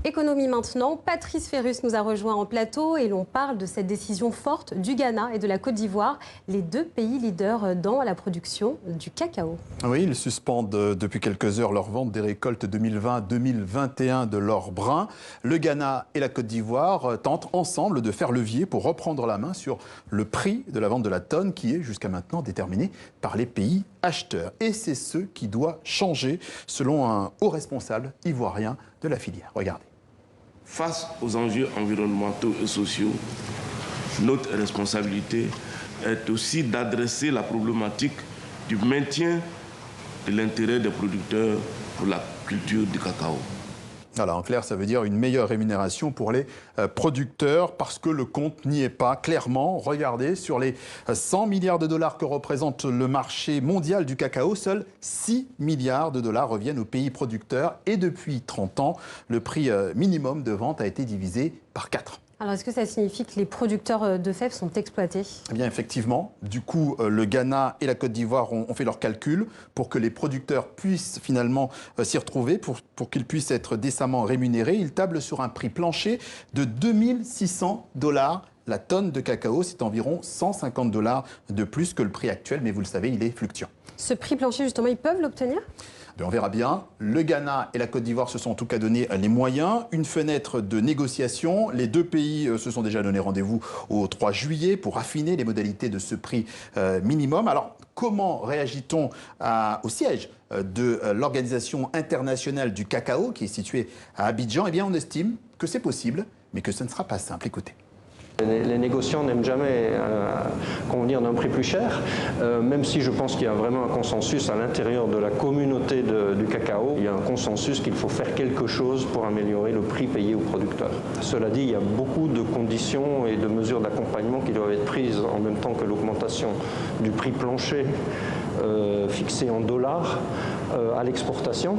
Économie maintenant, Patrice Ferrus nous a rejoint en plateau et l'on parle de cette décision forte du Ghana et de la Côte d'Ivoire, les deux pays leaders dans la production du cacao. Oui, ils suspendent depuis quelques heures leur vente des récoltes 2020-2021 de l'or brun. Le Ghana et la Côte d'Ivoire tentent ensemble de faire levier pour reprendre la main sur le prix de la vente de la tonne qui est jusqu'à maintenant déterminé par les pays acheteurs. Et c'est ce qui doit changer selon un haut responsable ivoirien de la filière. Regardez. Face aux enjeux environnementaux et sociaux, notre responsabilité est aussi d'adresser la problématique du maintien de l'intérêt des producteurs pour la culture du cacao. Voilà, en clair, ça veut dire une meilleure rémunération pour les producteurs parce que le compte n'y est pas. Clairement, regardez, sur les 100 milliards de dollars que représente le marché mondial du cacao, seuls 6 milliards de dollars reviennent aux pays producteurs. Et depuis 30 ans, le prix minimum de vente a été divisé par 4. Alors, est-ce que ça signifie que les producteurs de fèves sont exploités? Eh bien, effectivement. Du coup, le Ghana et la Côte d'Ivoire ont fait leurs calculs pour que les producteurs puissent finalement s'y retrouver, pour qu'ils puissent être décemment rémunérés. Ils tablent sur un prix plancher de 2600 $ la tonne de cacao. C'est environ 150 $ de plus que le prix actuel, mais vous le savez, il est fluctuant. Ce prix plancher, justement, ils peuvent l'obtenir? On verra bien. Le Ghana et la Côte d'Ivoire se sont en tout cas donné les moyens. Une fenêtre de négociation. Les deux pays se sont déjà donné rendez-vous au 3 juillet pour affiner les modalités de ce prix minimum. Alors, comment réagit-on au siège de l'Organisation internationale du cacao qui est située à Abidjan? Eh bien, on estime que c'est possible, mais que ce ne sera pas simple. Écoutez. Les négociants n'aiment jamais convenir d'un prix plus cher, même si je pense qu'il y a vraiment un consensus à l'intérieur de la communauté du cacao. Il y a un consensus qu'il faut faire quelque chose pour améliorer le prix payé aux producteurs. Cela dit, il y a beaucoup de conditions et de mesures d'accompagnement qui doivent être prises en même temps que l'augmentation du prix plancher fixé en dollars à l'exportation.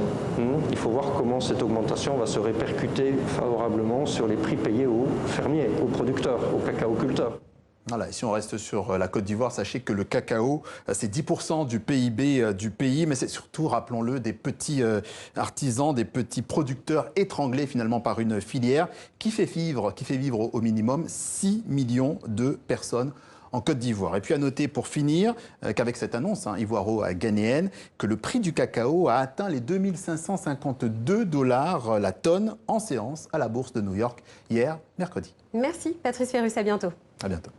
Il faut voir comment cette augmentation va se répercuter favorablement sur les prix payés aux fermiers, aux producteurs, aux cacaoculteurs. Voilà, et si on reste sur la Côte d'Ivoire, sachez que le cacao, c'est 10% du PIB du pays, mais c'est surtout, rappelons-le, des petits artisans, des petits producteurs étranglés finalement par une filière qui fait vivre au minimum 6 millions de personnes en Côte d'Ivoire. Et puis à noter pour finir qu'avec cette annonce ivoiro-ghanéenne, que le prix du cacao a atteint les 2552 $ la tonne en séance à la bourse de New York hier, mercredi. Merci Patrice Ferrus, à bientôt. À bientôt.